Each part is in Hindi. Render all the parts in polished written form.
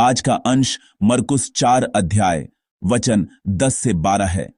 आज का अंश मरकुस 4 अध्याय वचन 10 से 12 है।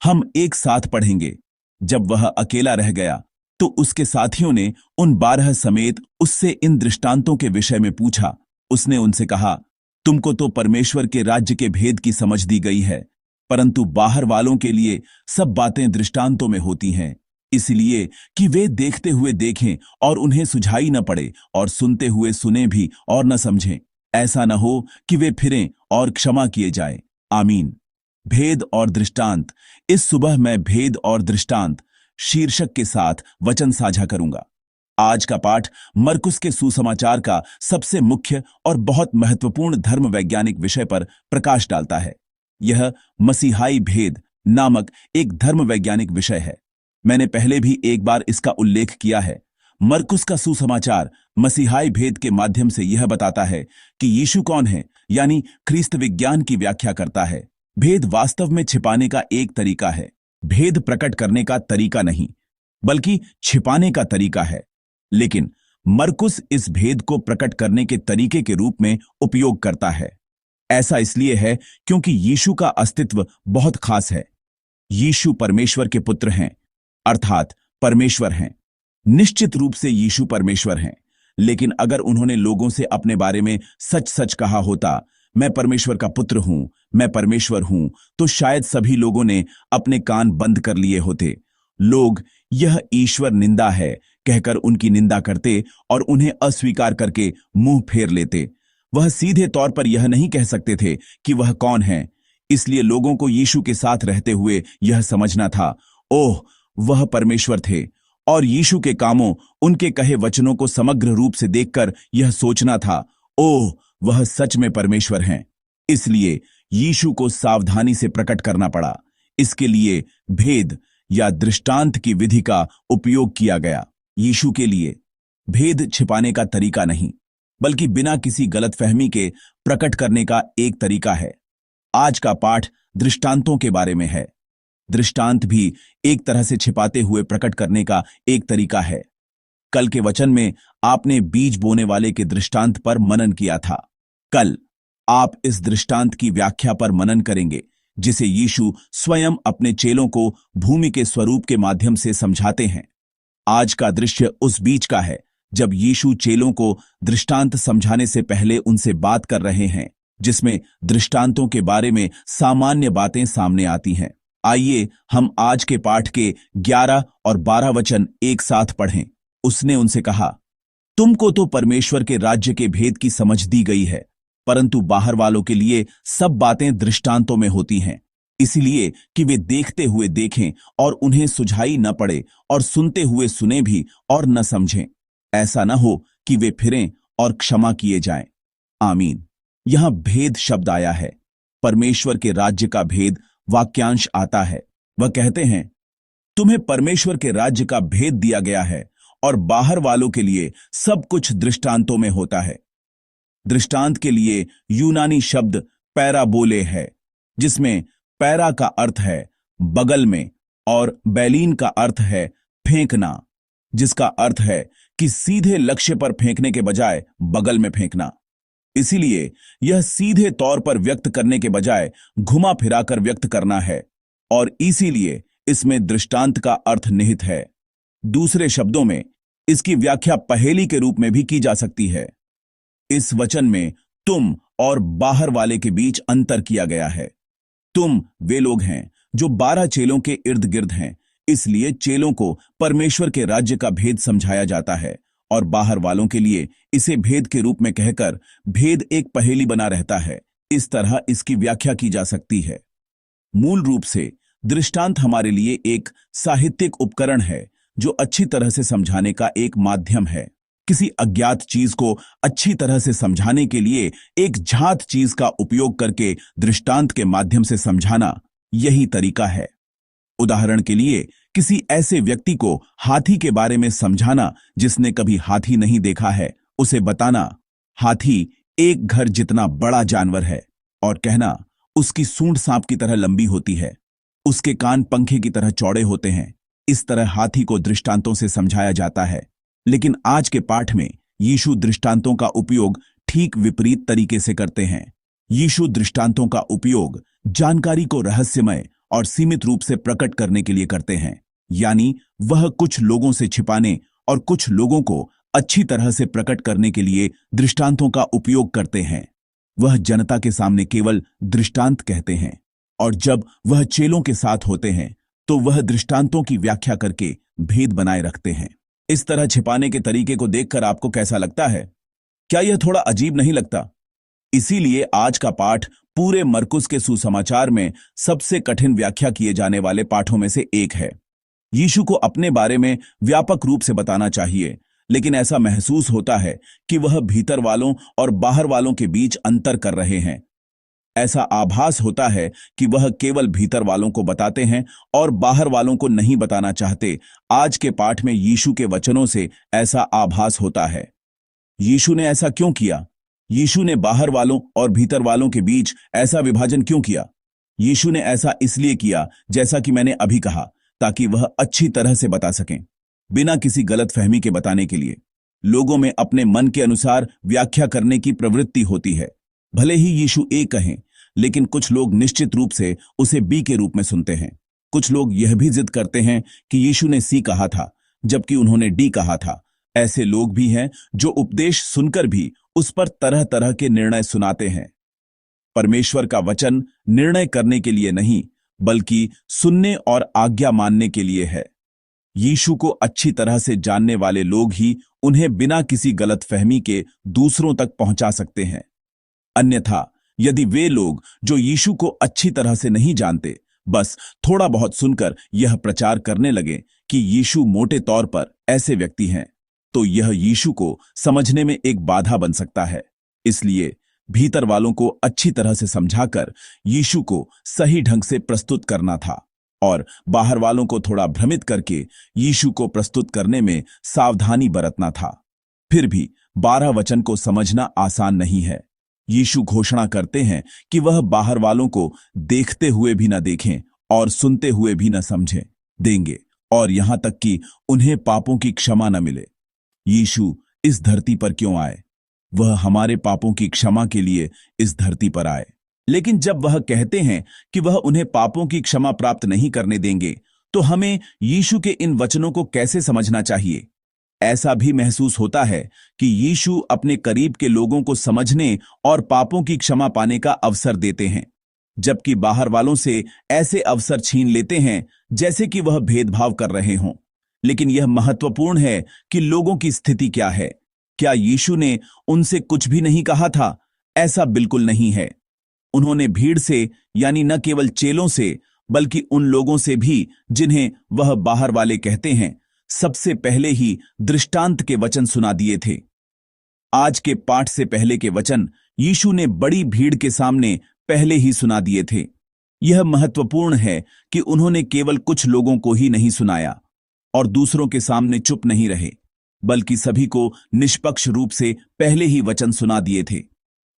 हम एक साथ पढ़ेंगे। जब वह अकेला रह गया तो उसके साथियों ने उन 12 समेत उससे इन दृष्टांतों के विषय में पूछा। उसने उनसे कहा, तुमको तो परमेश्वर के राज्य के भेद की समझ दी गई है, परंतु बाहर वालों के लिए सब बातें दृष्टांतों में होती हैं, इसलिए कि वे देखते हुए देखें और उन्हें सुझाई न पड़े, और सुनते हुए सुने भी और न समझें। ऐसा न हो कि वे फिरें और क्षमा किए जाएं। आमीन। भेद और दृष्टांत। इस सुबह मैं भेद और दृष्टांत शीर्षक के साथ वचन साझा करूंगा। आज का पाठ मरकुस के सुसमाचार का सबसे मुख्य और बहुत महत्वपूर्ण धर्म वैज्ञानिक विषय पर प्रकाश डालता है। यह मसीहाई भेद नामक एक धर्म वैज्ञानिक विषय है। मैंने पहले भी एक बार इसका उल्लेख किया है। मरकुस का सुसमाचार मसीहाई भेद के माध्यम से यह बताता है कि यीशु कौन है, यानी ख्रीस्त विज्ञान की व्याख्या करता है। भेद वास्तव में छिपाने का एक तरीका है। भेद प्रकट करने का तरीका नहीं, बल्कि छिपाने का तरीका है। लेकिन मरकुस इस भेद को प्रकट करने के तरीके के रूप में उपयोग करता है। ऐसा इसलिए है क्योंकि यीशु का अस्तित्व बहुत खास है। यीशु परमेश्वर के पुत्र हैं, अर्थात परमेश्वर हैं। निश्चित रूप से यीशु परमेश्वर हैं, लेकिन अगर उन्होंने लोगों से अपने बारे में सच सच कहा होता, मैं परमेश्वर का पुत्र हूं, मैं परमेश्वर हूं, तो शायद सभी लोगों ने अपने कान बंद कर लिए होते। लोग यह ईश्वर निंदा है कहकर उनकी निंदा करते और उन्हें अस्वीकार करके मुंह फेर लेते। वह सीधे तौर पर यह नहीं कह सकते थे कि वह कौन है। इसलिए लोगों को यीशु के साथ रहते हुए यह समझना था, ओह, वह परमेश्वर थे, और यीशु के कामों, उनके कहे वचनों को समग्र रूप से देखकर यह सोचना था, ओह, वह सच में परमेश्वर हैं। इसलिए यीशु को सावधानी से प्रकट करना पड़ा। इसके लिए भेद या दृष्टांत की विधि का उपयोग किया गया। यीशु के लिए भेद छिपाने का तरीका नहीं, बल्कि बिना किसी गलतफहमी के प्रकट करने का एक तरीका है। आज का पाठ दृष्टांतों के बारे में है। दृष्टांत भी एक तरह से छिपाते हुए प्रकट करने का एक तरीका है। कल के वचन में आपने बीज बोने वाले के दृष्टांत पर मनन किया था। कल आप इस दृष्टांत की व्याख्या पर मनन करेंगे, जिसे यीशु स्वयं अपने चेलों को भूमि के स्वरूप के माध्यम से समझाते हैं। आज का दृश्य उस बीच का है जब यीशु चेलों को दृष्टांत समझाने से पहले उनसे बात कर रहे हैं, जिसमें दृष्टांतों के बारे में सामान्य बातें सामने आती हैं। आइए हम आज के पाठ के 11 और 12 वचन एक साथ पढ़ें। उसने उनसे कहा, तुमको तो परमेश्वर के राज्य के भेद की समझ दी गई है, परंतु बाहर वालों के लिए सब बातें दृष्टांतों में होती हैं, इसलिए कि वे देखते हुए देखें और उन्हें सुझाई न पड़े, और सुनते हुए सुने भी और न समझें। ऐसा न हो कि वे फिरें और क्षमा किए जाएं। आमीन। यहां भेद शब्द आया है। परमेश्वर के राज्य का भेद वाक्यांश आता है। वह कहते हैं, तुम्हें परमेश्वर के राज्य का भेद दिया गया है, और बाहर वालों के लिए सब कुछ दृष्टांतों में होता है। दृष्टांत के लिए यूनानी शब्द पैराबोले है, जिसमें पैरा का अर्थ है बगल में और बैलीन का अर्थ है फेंकना, जिसका अर्थ है कि सीधे लक्ष्य पर फेंकने के बजाय बगल में फेंकना। इसीलिए यह सीधे तौर पर व्यक्त करने के बजाय घुमा फिराकर व्यक्त करना है, और इसीलिए इसमें दृष्टांत का अर्थ निहित है। दूसरे शब्दों में इसकी व्याख्या पहेली के रूप में भी की जा सकती है। इस वचन में तुम और बाहर वाले के बीच अंतर किया गया है। तुम वे लोग हैं जो 12 चेलों के इर्द गिर्द हैं, इसलिए चेलों को परमेश्वर के राज्य का भेद समझाया जाता है, और बाहर वालों के लिए इसे भेद के रूप में कहकर भेद एक पहेली बना रहता है। इस तरह इसकी व्याख्या की जा सकती है। मूल रूप से दृष्टांत हमारे लिए एक साहित्यिक उपकरण है, जो अच्छी तरह से समझाने का एक माध्यम है। किसी अज्ञात चीज को अच्छी तरह से समझाने के लिए एक झात चीज का उपयोग करके दृष्टांत के माध्यम से समझाना, यही तरीका है। उदाहरण के लिए, किसी ऐसे व्यक्ति को हाथी के बारे में समझाना जिसने कभी हाथी नहीं देखा है, उसे बताना, हाथी एक घर जितना बड़ा जानवर है, और कहना, उसकी सूंड सांप की तरह लंबी होती है, उसके कान पंखे की तरह चौड़े होते हैं। इस तरह हाथी को दृष्टांतों से समझाया जाता है। लेकिन आज के पाठ में यीशु दृष्टांतों का उपयोग ठीक विपरीत तरीके से करते हैं। यीशु दृष्टांतों का उपयोग जानकारी को रहस्यमय और सीमित रूप से प्रकट करने के लिए करते हैं, यानी वह कुछ लोगों से छिपाने और कुछ लोगों को अच्छी तरह से प्रकट करने के लिए दृष्टांतों का उपयोग करते हैं। वह जनता के सामने केवल दृष्टांत कहते हैं, और जब वह चेलों के साथ होते हैं तो वह दृष्टांतों की व्याख्या करके भेद बनाए रखते हैं। इस तरह छिपाने के तरीके को देखकर आपको कैसा लगता है? क्या यह थोड़ा अजीब नहीं लगता? इसीलिए आज का पाठ पूरे मरकुस के सुसमाचार में सबसे कठिन व्याख्या किए जाने वाले पाठों में से एक है। यीशु को अपने बारे में व्यापक रूप से बताना चाहिए, लेकिन ऐसा महसूस होता है कि वह भीतर वालों और बाहर वालों के बीच अंतर कर रहे हैं। ऐसा आभास होता है कि वह केवल भीतर वालों को बताते हैं और बाहर वालों को नहीं बताना चाहते। आज के पाठ में यीशु के वचनों से ऐसा आभास होता है। यीशु ने ऐसा क्यों किया? यीशु ने बाहर वालों और भीतर वालों के बीच ऐसा विभाजन क्यों किया? यीशु ने ऐसा इसलिए किया, जैसा कि मैंने अभी कहा, ताकि वह अच्छी तरह से बता सकें, बिना किसी गलतफहमी के बताने के लिए। लोगों में अपने मन के अनुसार व्याख्या करने की प्रवृत्ति होती है। भले ही यीशु ए कहें, लेकिन कुछ लोग निश्चित रूप से उसे बी के रूप में सुनते हैं। कुछ लोग यह भी जिद करते हैं कि यीशु ने सी कहा था, जबकि उन्होंने डी कहा था। ऐसे लोग भी हैं जो उपदेश सुनकर भी उस पर तरह तरह के निर्णय सुनाते हैं। परमेश्वर का वचन निर्णय करने के लिए नहीं, बल्कि सुनने और आज्ञा मानने के लिए है। यीशु को अच्छी तरह से जानने वाले लोग ही उन्हें बिना किसी गलतफहमी के दूसरों तक पहुंचा सकते हैं। अन्यथा यदि वे लोग जो यीशु को अच्छी तरह से नहीं जानते, बस थोड़ा बहुत सुनकर यह प्रचार करने लगे कि यीशु मोटे तौर पर ऐसे व्यक्ति हैं, तो यह यीशु को समझने में एक बाधा बन सकता है। इसलिए भीतर वालों को अच्छी तरह से समझाकर यीशु को सही ढंग से प्रस्तुत करना था, और बाहर वालों को थोड़ा भ्रमित करके यीशु को प्रस्तुत करने में सावधानी बरतना था। फिर भी 12 वचन को समझना आसान नहीं है। यीशु घोषणा करते हैं कि वह बाहर वालों को देखते हुए भी न देखें और सुनते हुए भी न समझें देंगे, और यहां तक कि उन्हें पापों की क्षमा न मिले। यीशु इस धरती पर क्यों आए? वह हमारे पापों की क्षमा के लिए इस धरती पर आए। लेकिन जब वह कहते हैं कि वह उन्हें पापों की क्षमा प्राप्त नहीं करने देंगे, तो हमें यीशु के इन वचनों को कैसे समझना चाहिए? ऐसा भी महसूस होता है कि यीशु अपने करीब के लोगों को समझने और पापों की क्षमा पाने का अवसर देते हैं, जबकि बाहर वालों से ऐसे अवसर छीन लेते हैं जैसे कि वह भेदभाव कर रहे हों। लेकिन यह महत्वपूर्ण है कि लोगों की स्थिति क्या है। क्या यीशु ने उनसे कुछ भी नहीं कहा था? ऐसा बिल्कुल नहीं है। उन्होंने भीड़ से, यानी न केवल चेलों से, बल्कि उन लोगों से भी जिन्हें वह बाहर वाले कहते हैं, सबसे पहले ही दृष्टांत के वचन सुना दिए थे। आज के पाठ से पहले के वचन यीशु ने बड़ी भीड़ के सामने पहले ही सुना दिए थे। यह महत्वपूर्ण है कि उन्होंने केवल कुछ लोगों को ही नहीं सुनाया और दूसरों के सामने चुप नहीं रहे, बल्कि सभी को निष्पक्ष रूप से पहले ही वचन सुना दिए थे।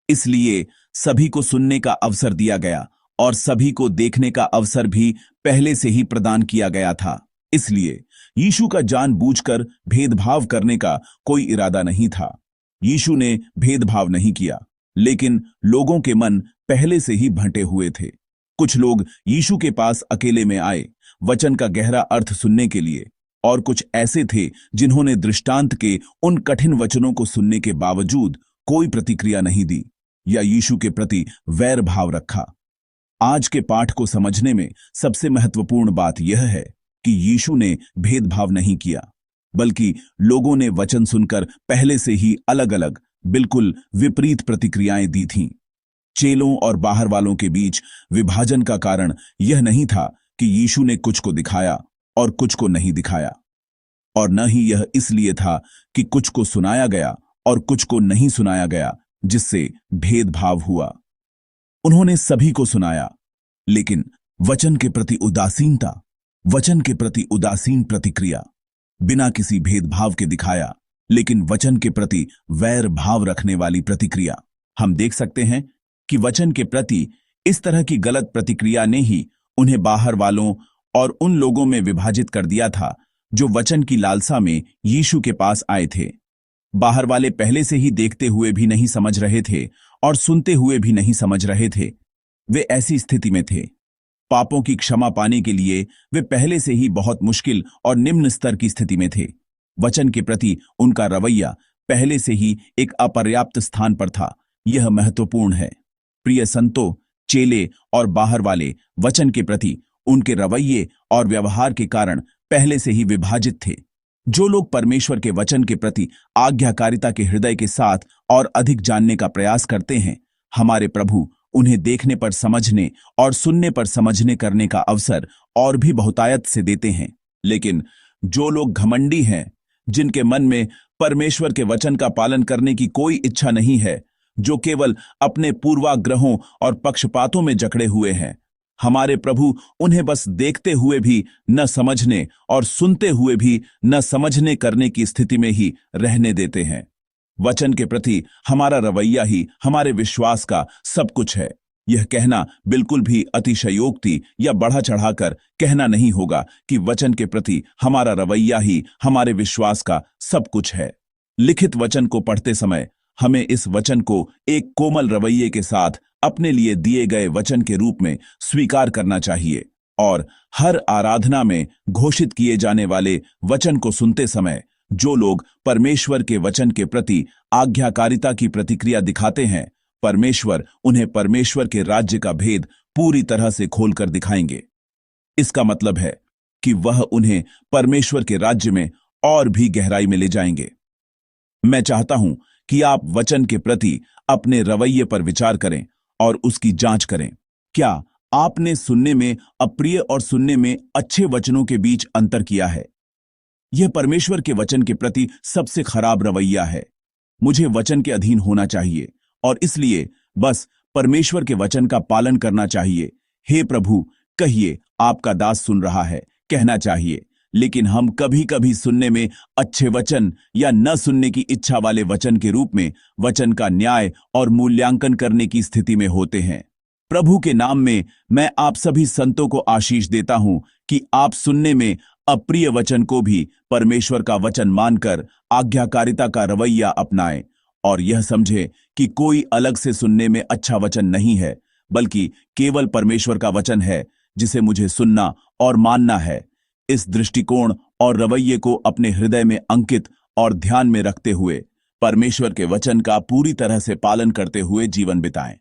इसलिए सभी को सुनने का अवसर दिया गया और सभी को देखने का अवसर भी पहले से ही प्रदान किया गया था। इसलिए यीशु का जानबूझकर भेदभाव करने का कोई इरादा नहीं था। यीशु ने भेदभाव नहीं किया, लेकिन लोगों के मन पहले से ही भंटे हुए थे। कुछ लोग यीशु के पास अकेले में आए, वचन का गहरा अर्थ सुनने के लिए, और कुछ ऐसे थे जिन्होंने दृष्टांत के उन कठिन वचनों को सुनने के बावजूद कोई प्रतिक्रिया नहीं दी या यीशु के प्रति वैर भाव रखा। आज के पाठ को समझने में सबसे महत्वपूर्ण बात यह है कि यीशु ने भेदभाव नहीं किया, बल्कि लोगों ने वचन सुनकर पहले से ही अलग अलग, बिल्कुल विपरीत प्रतिक्रियाएं दी थीं। चेलों और बाहर वालों के बीच विभाजन का कारण यह नहीं था कि यीशु ने कुछ को दिखाया और कुछ को नहीं दिखाया, और न ही यह इसलिए था कि कुछ को सुनाया गया और कुछ को नहीं सुनाया गया, जिससे भेदभाव हुआ। उन्होंने सभी को सुनाया, लेकिन वचन के प्रति उदासीनता, वचन के प्रति उदासीन प्रतिक्रिया, बिना किसी भेदभाव के दिखाया, लेकिन वचन के प्रति वैर भाव रखने वाली प्रतिक्रिया। हम देख सकते हैं कि वचन के प्रति इस तरह की गलत प्रतिक्रिया ने ही उन्हें बाहर वालों और उन लोगों में विभाजित कर दिया था जो वचन की लालसा में यीशु के पास आए थे। बाहर वाले पहले से ही देखते हुए भी नहीं समझ रहे थे और सुनते हुए भी नहीं समझ रहे थे। वे ऐसी स्थिति में थे। पापों की क्षमा पाने के लिए वे पहले से ही बहुत मुश्किल और निम्न स्तर की स्थिति में थे। वचन के प्रति उनका रवैया पहले से ही एक अपर्याप्त स्थान पर था। यह महत्वपूर्ण है। प्रिय संतों, चेले और बाहर वाले वचन के प्रति उनके रवैये और व्यवहार के कारण पहले से ही विभाजित थे। जो लोग परमेश्वर के वचन के प्रति आज्ञाकारिता के हृदय के साथ और अधिक जानने का प्रयास करते हैं, हमारे प्रभु उन्हें देखने पर समझने और सुनने पर समझने करने का अवसर और भी बहुतायत से देते हैं। लेकिन जो लोग घमंडी हैं, जिनके मन में परमेश्वर के वचन का पालन करने की कोई इच्छा नहीं है, जो केवल अपने पूर्वाग्रहों और पक्षपातों में जकड़े हुए हैं, हमारे प्रभु उन्हें बस देखते हुए भी न समझने और सुनते हुए भी न समझने करने की स्थिति में ही रहने देते हैं। वचन के प्रति हमारा रवैया ही हमारे विश्वास का सब कुछ है। यह कहना बिल्कुल भी अतिशयोक्ति या बढ़ा चढ़ाकर कहना नहीं होगा कि वचन के प्रति हमारा रवैया ही हमारे विश्वास का सब कुछ है। लिखित वचन को पढ़ते समय हमें इस वचन को एक कोमल रवैये के साथ अपने लिए दिए गए वचन के रूप में स्वीकार करना चाहिए और हर आराधना में घोषित किए जाने वाले वचन को सुनते समय जो लोग परमेश्वर के वचन के प्रति आज्ञाकारिता की प्रतिक्रिया दिखाते हैं, परमेश्वर उन्हें परमेश्वर के राज्य का भेद पूरी तरह से खोलकर दिखाएंगे। इसका मतलब है कि वह उन्हें परमेश्वर के राज्य में और भी गहराई में ले जाएंगे। मैं चाहता हूं कि आप वचन के प्रति अपने रवैये पर विचार करें और उसकी जांच करें। क्या आपने सुनने में अप्रिय और सुनने में अच्छे वचनों के बीच अंतर किया है? यह परमेश्वर के वचन के प्रति सबसे खराब रवैया है। मुझे वचन के अधीन होना चाहिए और इसलिए बस परमेश्वर के वचन का पालन करना चाहिए। हे प्रभु, कहिए आपका दास सुन रहा है, कहना चाहिए। लेकिन हम कभी कभी सुनने में अच्छे वचन या न सुनने की इच्छा वाले वचन के रूप में वचन का न्याय और मूल्यांकन करने की स्थिति में होते हैं। प्रभु के नाम में मैं आप सभी संतों को आशीष देता हूं कि आप सुनने में अप्रिय वचन को भी परमेश्वर का वचन मानकर आज्ञाकारिता का रवैया अपनाएं और यह समझे कि कोई अलग से सुनने में अच्छा वचन नहीं है, बल्कि केवल परमेश्वर का वचन है जिसे मुझे सुनना और मानना है। इस दृष्टिकोण और रवैये को अपने हृदय में अंकित और ध्यान में रखते हुए परमेश्वर के वचन का पूरी तरह से पालन करते हुए जीवन बिताएं।